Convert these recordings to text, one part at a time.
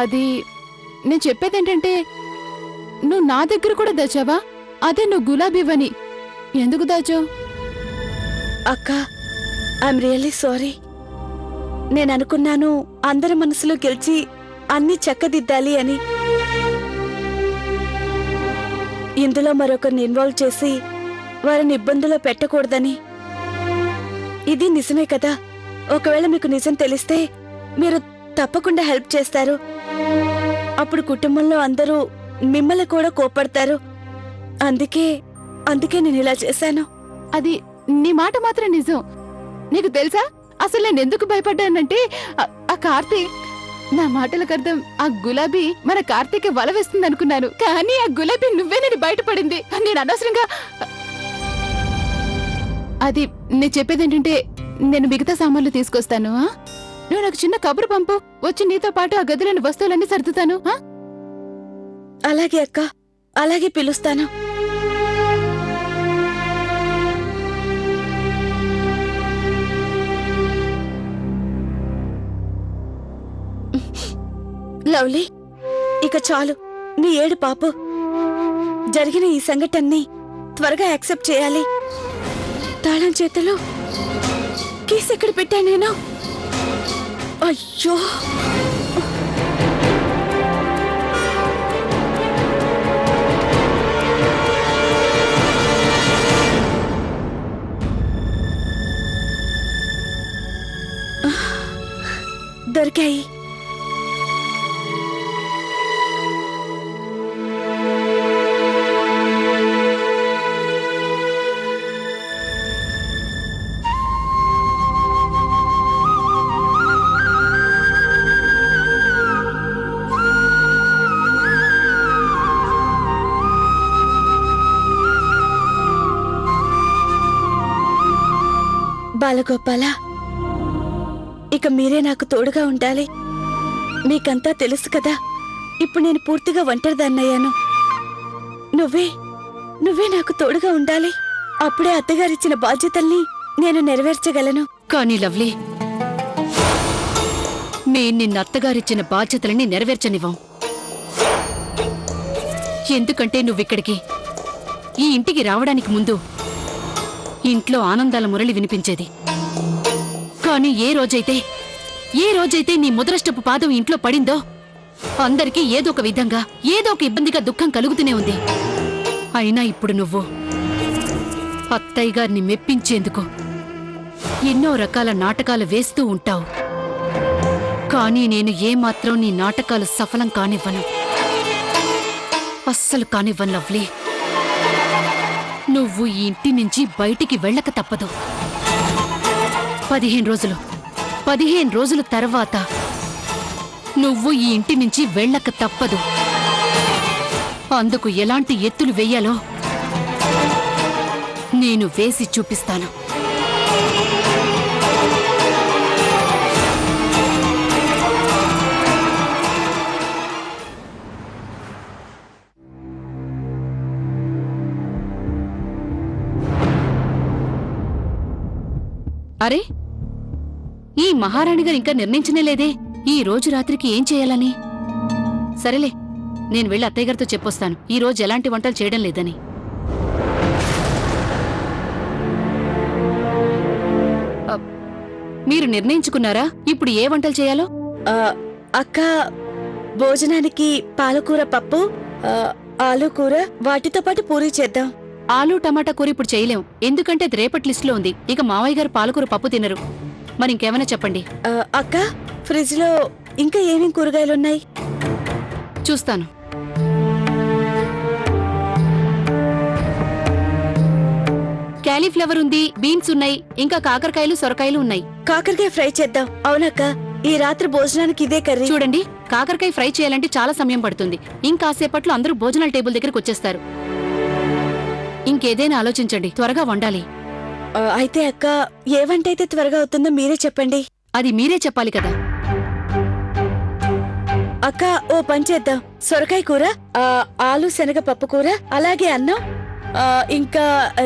అది నేను చెప్పేదేంటంటే నువ్వు నా దగ్గర కూడా దాచావా? అదే నువ్వు గులాబీవని ఎందుకు దాచావు? అక్క, ఐఎమ్ రియల్లీ సారీ. నేను అనుకున్నాను అందరి మనసులో గెలిచి అన్ని చక్కదిద్దాలి అని. ఇందులో మరొకరిని ఇన్వాల్వ్ చేసి వారిని ఇబ్బందులో పెట్టకూడదని. ఇది నిజమే కదా? ఒకవేళ మీకు నిజం తెలిస్తే మీరు తప్పకుండా హెల్ప్ చేస్తారు. అప్పుడు కుటుంబంలో అందరూ మిమ్మల్ని కూడా కోపడతారు. అందుకే నేను ఇలా చేశాను. అది నీ మాట మాత్రం నిజం. నీకు తెలుసా అసలు నేను ఎందుకు భయపడ్డానంటే ఆ కార్తీక్, నా మాటలకు అర్థం ఆ గులాబీ మన కార్తీక్ వల వేస్తుంది అనుకున్నాను. కానీ ఆ గులాబీ నువ్వేనని బయటపడింది. నేను అనవసరంగా అది నేను చెప్పేదేంటంటే నేను మిగతా సామాన్లు తీసుకొస్తాను. నువ్వు నాకు చిన్న కబురు పంపు, వచ్చి నీతో పాటు ఆ గదిలోని వస్తువులన్నీ సర్దుతాను. అలాగే అక్క, అలాగే పిలుస్తాను. లవ్లీ, ఇక చాలు నీ ఏడు పాపు. జరిగిన ఈ సంఘటనని త్వరగా యాక్సెప్ట్ చేయాలి. తాళం చేతులు కీస్ ఎక్కడ పెట్టా నేను? అయ్యో, దొరికాయి. బాలగోపాల, ఇక మీరే నాకు తోడుగా ఉండాలి. మీకంతా తెలుసు కదా, ఇప్పుడు నేను పూర్తిగా ఒంటరిదాన్నయ్యాను. నువ్వే నాకు తోడుగా ఉండాలి. అప్పుడే అత్తగారిచ్చిన బాధ్యతల్ని నేను నెరవేర్చగలను. కానీ లవ్లీ, మేం నిన్న అత్తగారిచ్చిన బాధ్యతలని నెరవేర్చనివ్వం. ఎందుకంటే నువ్విక్కడికి, ఈ ఇంటికి రావడానికి ముందు ఇంట్లో ఆనందాల మురళి వినిపించేది. కానీ ఏ రోజైతే నీ ముదరష్టపు పాదం ఇంట్లో పడిందో అందరికీ ఏదో ఒక విధంగా, ఏదో ఒక ఇబ్బందిగా దుఃఖం కలుగుతూనే ఉంది. అయినా ఇప్పుడు నువ్వు అత్తయ్య గారిని మెప్పించేందుకు ఎన్నో రకాల నాటకాలు వేస్తూ ఉంటావు. కానీ నేను ఏమాత్రం నీ నాటకాలు సఫలం కానివ్వను, అస్సలు కానివ్వను లవ్లీ. నువ్వు ఈ ఇంటి నుంచి బయటికి వెళ్ళక తప్పదు. 15 రోజుల తర్వాత నువ్వు ఈ ఇంటి నుంచి వెళ్ళక తప్పదు. అందుకు ఎలాంటి ఎత్తులు వెయ్యాలో నేను వేసి చూపిస్తాను. అరే, ఈ మహారాణి గారు ఇంకా నిర్ణయించనే లేదే ఈ రోజు రాత్రికి ఏం చేయాలని. సరేలే, నేను వెళ్ళి అత్తయ్య గారితో చెప్పొస్తాను ఈ రోజు ఎలాంటి వంటలు చేయడం లేదని. మీరు నిర్ణయించుకున్నారా ఇప్పుడు ఏ వంటలు చేయాలో? అక్క, భోజనానికి పాలకూర పప్పు, ఆలుకూర, వాటితో పాటు పూరీ చేద్దాం. ఆలు టమాటా కూర ఇప్పుడు చేయలేం, ఎందుకంటే అది రేపటి లిస్టులో ఉంది. ఇక మావయ్య గారు పాలకూర పప్పు తినరు. మరి ఇంకేమైనా చెప్పండి. అక్క, ఫ్రిడ్జ్ లో ఇంకా ఏమేం కూరగాయలున్నాయి? చూస్తాను. క్యాలీఫ్లవర్ ఉంది, బీన్స్ ఉన్నాయి, ఇంకా కాకరకాయలు, సొరకాయలు ఉన్నాయి. కాకరకాయ ఫ్రై చేద్దాం. అవునక్క, ఈ రాత్రి భోజనానికి ఇదే కర్రీ. చూడండి, కాకరకాయ ఫ్రై చేయాలంటే చాలా సమయం పడుతుంది. ఇంకాసేపట్లో అందరూ భోజనాల టేబుల్ దగ్గరికి వచ్చేస్తారు. ఇంకేదైనా ఆలోచించండి, త్వరగా వండాలి. అయితే అక్క, ఏ వంట అయితే త్వరగా అవుతుందో మీరే చెప్పండి. అది మీరే చెప్పాలి కదా. అక్క, ఓ పని చేద్దాం. సొరకాయ కూర, ఆలు శనగ పప్పు కూర, అలాగే అన్నం, ఇంకా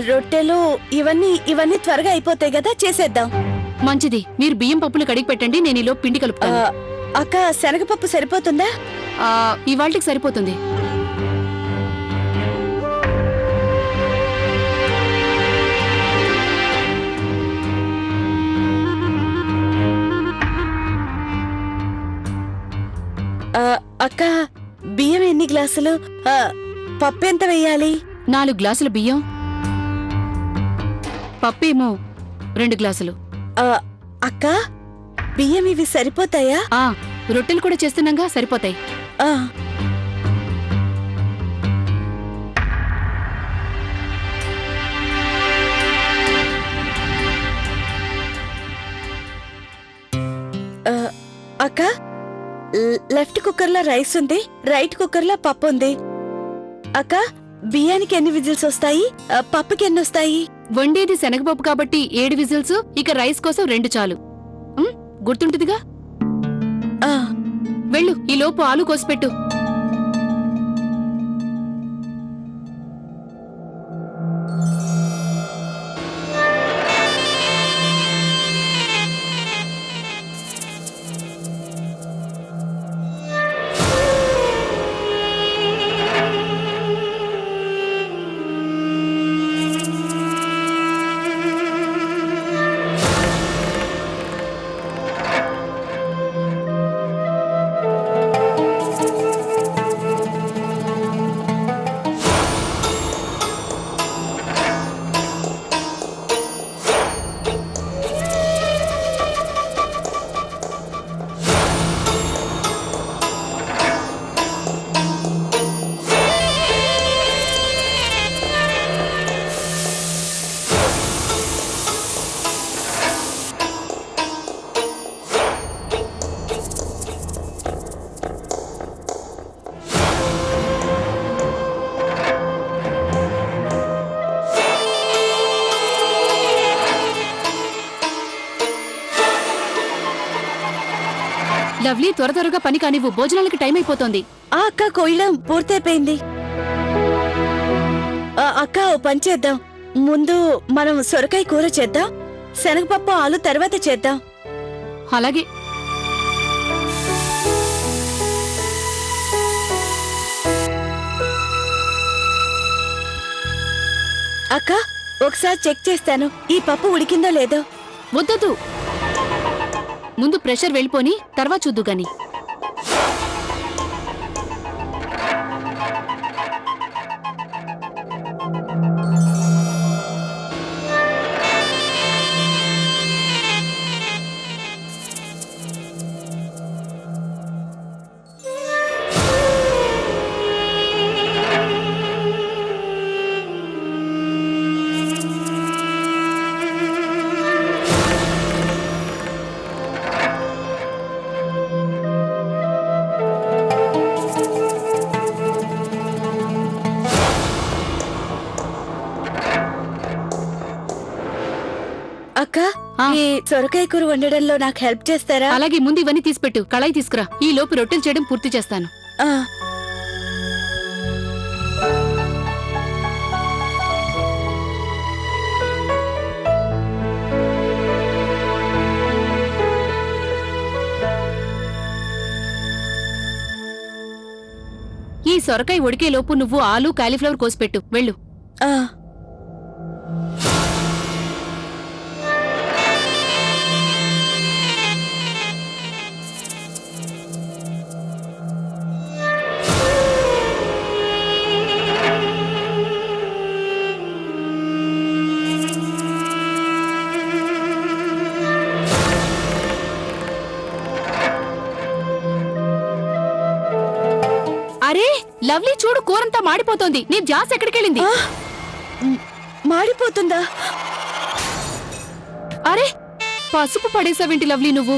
రొట్టెలు, ఇవన్నీ త్వరగా అయిపోతాయి కదా, చేసేద్దాం. మంచిది. మీరు బియ్యం పప్పులు కడిగి పెట్టండి, నేను ఈలో పిండి కలుపుతాను. అక్క శనగపప్పు సరిపోతుందా? ఇవాళకి సరిపోతుంది. అక్క బియ్యం ఎన్ని గ్లాసులు? పప్పు ఎంత వెయ్యాలి? 4 గ్లాసుల బియ్యం, పప్పేమో 2 గ్లాసులు. అక్క బియ్యం ఇవి సరిపోతాయా? రొట్టెలు కూడా చేస్తున్నాగా, సరిపోతాయి. ఆ, అక్క లెఫ్ట్ కుక్కర్లో రైస్ ఉంది, రైట్ కుక్కర్లో పప్పు ఉంది. అక్క బియ్యానికి ఎన్ని విజిల్స్ వస్తాయి? పప్పుకి ఎన్ని వస్తాయి? వండేది శనగపప్పు కాబట్టి 7 విజిల్స్, ఇక రైస్ కోసం 2 చాలు. గుర్తుంటుందిగా. ఆ, వెళ్ళు, ఈ లోపు ఆలు కోసిపెట్టు. లవ్లీ, త్వర త్వరగా పని కానివ్వు, భోజనాలకి టైం అయిపోతోంది. అక్క కోయడం పూర్తయిపోయింది. అక్క ఓ పని చేద్దాం, ముందు మనం సొరకాయ కూర చేద్దాం, శనగపప్పు ఆలు తర్వాత చేద్దాం. అలాగే. అక్క ఒకసారి చెక్ చేస్తాను, ఈ పప్పు ఉడికిందో లేదో. వద్దొద్దు, ముందు ప్రెషర్ వెళ్ళిపోని తర్వాత చూద్దు గాని. అక్క ఈ సొరకాయ కూర వండడంలో నాకు హెల్ప్ చేస్తారా? అలాగే, ముందు ఇవన్నీ తీసిపెట్టు, కళాయి తీసుకురా. ఈ లోపు రొట్టెలు చేయడం పూర్తి చేస్తాను. ఆ, ఈ సొరకాయ ఉడికే లోపు నువ్వు ఆలు కాలీఫ్లవర్ కోసిపెట్టు. వెళ్ళు. ఆ. అరే లవ్లీ, చూడు, కూరంతా మాడిపోతోంది. నీ జాస్ ఎక్కడికెళ్ళింది? మాడిపోతుందా? అరే, పసుపు పడేసావేంటి లవ్లీ నువ్వు?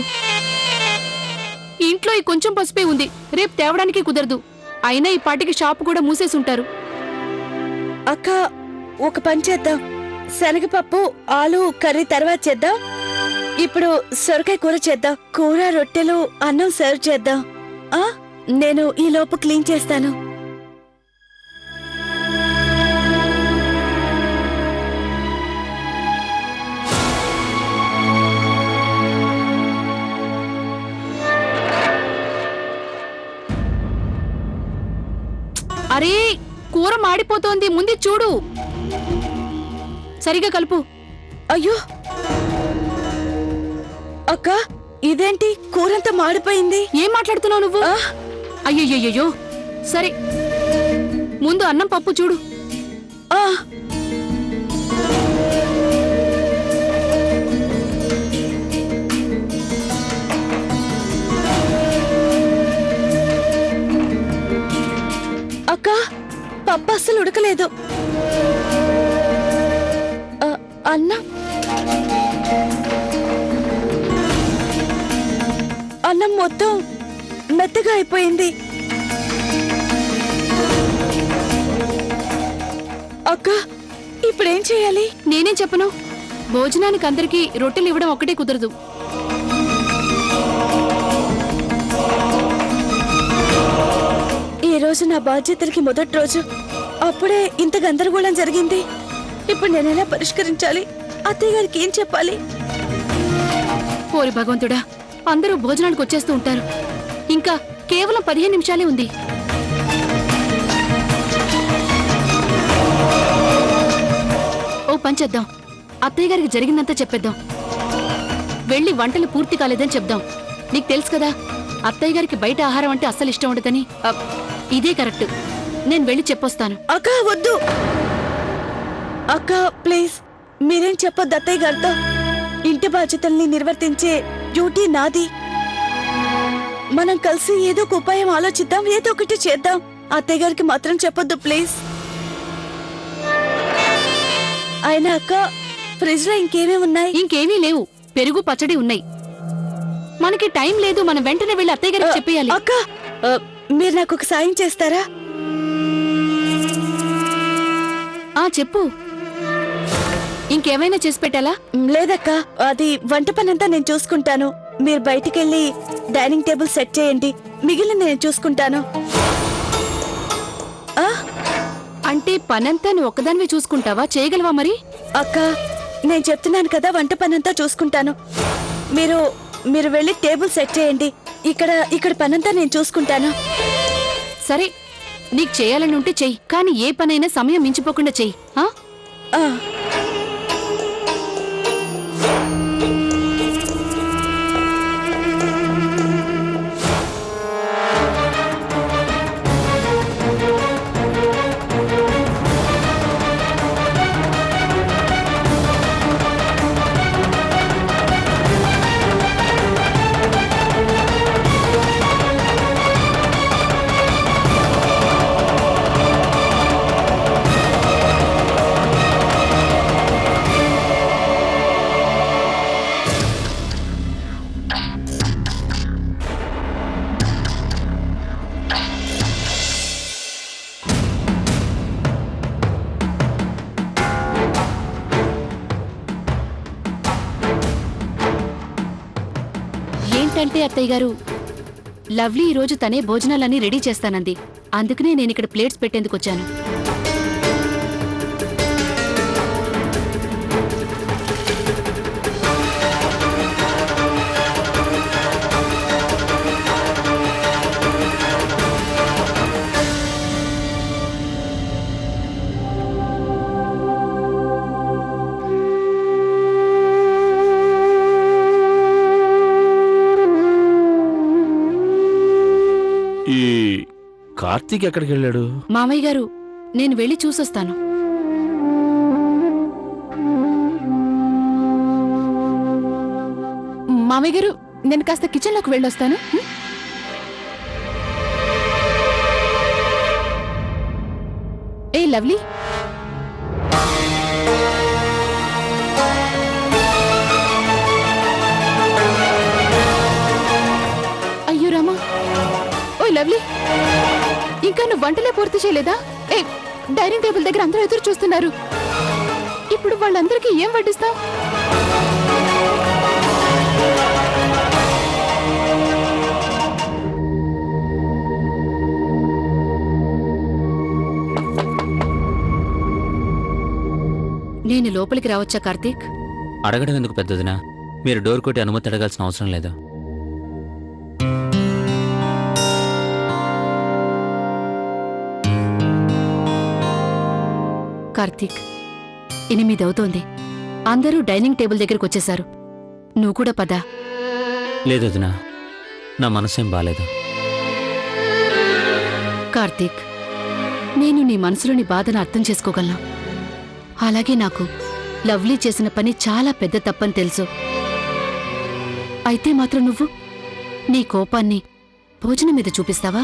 ఇంట్లో ఈ కొంచెం పసుపే ఉంది, రేపు తేవడానికి కుదరదు. అయినా ఈ పాటికి షాపు కూడా మూసేసుంటారు. అక్క ఒక పని చేద్దాం, శనగపప్పు ఆలు కర్రీ తర్వాత చేద్దాం. ఇప్పుడు సొరకాయ కూర చేద్దాం, కూర రొట్టెలు అన్నం సర్వ్ చేద్దాం. నేను ఈ లోపు క్లీన్ చేస్తాను. అరే కూర మాడిపోతోంది, ముందు చూడు. సరిగా కలుపు. అయ్యో అక్క, ఇదేంటి కూరంతా మాడిపోయింది? ఏం మాట్లాడుతున్నావు నువ్వు? ఆ, అయ్యయ్యో, సరే ముందు అన్నం పప్పు చూడు. ఆ. అక్క, పప్పు అస్సలు ఉడకలేదు. అన్నం అన్నం మొత్తం మెత్తగా అయిపోయింది. అక్క, ఇప్పుడేం చేయాలి? నేనేం చెప్పను, భోజనానికి అందరికీ రొట్టెలు ఇవ్వడం ఒక్కటే కుదరదు. ఈ రోజు నా బాధ్యతలకి మొదటి రోజు, అప్పుడే ఇంత గందరగోళం జరిగింది. ఇప్పుడు నేనెలా పరిష్కరించాలి? అత్తయ్య గారికి ఏం చెప్పాలి? ఓరి భగవంతుడా, అందరూ భోజనానికి వచ్చేస్తూ ఉంటారు. ఇంకా కేవలం 15 నిమిషాలే ఉంది. ఓ పని చేద్దాం, అత్తయ్య గారికి జరిగిందంతా చెప్పేద్దాం. వెళ్ళి వంటలు పూర్తి కాలేదని చెప్దాం. నీకు తెలుసు కదా, అత్తయ్య గారికి బయట ఆహారం అంటే అస్సలు ఇష్టం ఉండదని. ఇదే కరెక్ట్, నేను వెళ్ళి చెప్పొస్తాను. అక్క వద్దు అక్క, ప్లీజ్ మీరేం చెప్పొద్దు అత్తయ్య గారితో. ఇంటి బాధ్యతల్ని నిర్వర్తించే డ్యూటీ నాది. మనం కలిసి ఏదో ఒక ఉపాయం ఆలోచిద్దాం, ఏదో ఒకటి చేద్దాం. అత్తయ్య గారికి మాత్రం చెప్పొద్దు ప్లీజ్. అయినా అక్క, ఫ్రిడ్జ్ లో ఇంకేమేమి ఉన్నాయి? ఇంకేమీ లేవు, పెరుగు పచ్చడి ఉన్నాయి. మనకి టైం లేదు, మనం వెంటనే వెళ్ళి అత్తయ్య గారికి చెప్పేయాలి. అక్క, మీరు నాకు ఒక సాయం చేస్తారా? చెప్పు, ఇంకేమైనా చేసి పెట్టాలా? లేదక్క, అది వంట పనంతా నేను చూసుకుంటాను. మీరు బయటికెళ్ళి డైనింగ్ టేబుల్ సెట్ చేయండి, మిగిలిన నేను చూసుకుంటాను. అంటే పనంతా నువ్వు ఒక్కదానివే చూసుకుంటావా? చేయగలవా మరి? అక్క, నేను చెప్తున్నాను కదా, వంట పనంతా చూసుకుంటాను. మీరు మీరు వెళ్ళి టేబుల్ సెట్ చేయండి. ఇక్కడ పనంతా నేను చూసుకుంటాను. సరే, నీకు చేయాలని ఉంటే చెయ్యి, కానీ ఏ పనైనా సమయం మించిపోకుండా చెయ్యి. ఆ. ఏంటంటే అత్తయ్య గారు, లవ్లీ ఈరోజు తనే భోజనాలన్నీ రెడీ చేస్తానంది. అందుకనే నేను ఇక్కడ ప్లేట్స్ పెట్టేందుకు వచ్చాను. ఈ కార్తీక్ ఎక్కడికి వెళ్ళాడు? మామయ్య గారు, నేను వెళ్ళి చూసొస్తాను. మామయ్య గారు, నేను కాస్త కిచెన్లోకి వెళ్ళొస్తాను. ఏ లవ్లీ, అయ్యో రామా. ఓయ్ లవ్లీ, ఇంకా నువ్వు వంటలే పూర్తి చేయలేదా? ఏ, డైనింగ్ టేబుల్ దగ్గర అందరూ ఎదురు చూస్తున్నారు. ఇప్పుడు వాళ్ళందరికీ ఏం వడ్డిస్తావు? నేను లోపలికి రావచ్చా కార్తీక్? అడగడం ఎందుకు పెద్దదినా? మీరు డోర్ కొట్టి అనుమతి అడగాల్సిన అవసరం లేదు. కార్తీక్ 8 అవుతోంది. అందరూ డైనింగ్ టేబుల్ దగ్గరికి వచ్చేశారు. నువ్వు కూడా పద. లేదు వదినా, నా మనసేం బాలేదు. కార్తీక్, నేను నీ మనసులోని బాధను అర్థం చేసుకోగలను. అలాగే నాకు లవ్లీ చేసిన పని చాలా పెద్ద తప్పని తెలుసు. అయితే మాత్రం నువ్వు నీ కోపాన్ని భోజనం మీద చూపిస్తావా?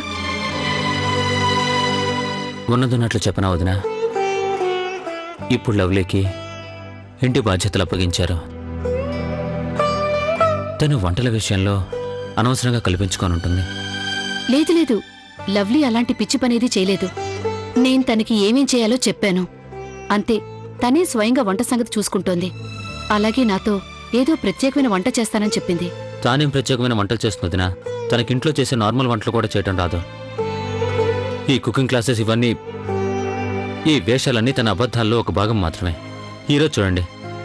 ఉన్నదున్నట్లు చెప్పనా వదినా? ఇప్పుడు లవ్లీకి ఇంటి బాధ్యతలు అప్పగించారు. తను వంటల విషయంలో అనవసరంగా కల్పించుకొని ఉంటుంది. లేదు లేదు, లవ్లీ అలాంటి పిచ్చి పనేది చేయలేదు. నేను తనకి ఏమేం చేయాలో చెప్పాను అంతే. తనే స్వయంగా వంట సంగతి చూసుకుంటోంది. అలాగే నాతో ఏదో ప్రత్యేకమైన వంట చేస్తానని చెప్పింది. తానేం ప్రత్యేకమైన వంటలు చేస్తుంది వదినా? తనకింట్లో చేసే నార్మల్ వంటలు కూడా చేయటం రాదు. ఈ కుకింగ్ క్లాసెస్ ఇవన్నీ, ఈ వేషాలన్నీ తన అబద్ధాల్లో ఒక భాగం మాత్రమే. ఈరోజు చూడండి,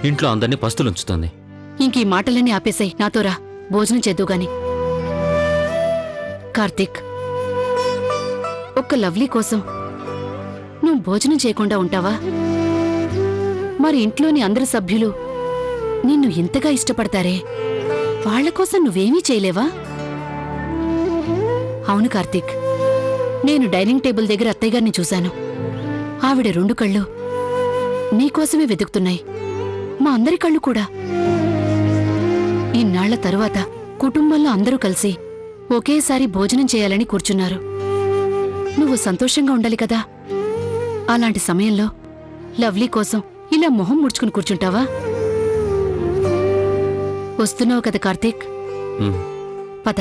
ఇంట్లో అందరినీ పస్తులుంచుతుంది. ఇంక ఈ మాటలన్నీ ఆపేసాయి, నాతో రా, భోజనం చేద్దుగాని. కార్తీక్, ఒక్క లవ్లీ కోసం నువ్వు భోజనం చేయకుండా ఉంటావా? మరి ఇంట్లోని అందరి సభ్యులు నిన్ను ఇంతగా ఇష్టపడతారే, వాళ్ల కోసం నువ్వేమీ చేయలేవా? అవును కార్తీక్, నేను డైనింగ్ టేబుల్ దగ్గర అత్తయ్యగారిని చూశాను. ఆవిడ 2 కళ్ళు నీకోసమే వెతుకుతున్నాయి. మా అందరి కళ్ళు కూడా. ఇన్నాళ్ల తరువాత కుటుంబంలో అందరూ కలిసి ఒకేసారి భోజనం చేయాలని కూర్చున్నారు. నువ్వు సంతోషంగా ఉండాలి కదా. అలాంటి సమయంలో లవ్లీ కోసం ఇలా మొహం ముడుచుకుని కూర్చుంటావా? వస్తున్నావు కదా కార్తీక్, ఉమ్. పద.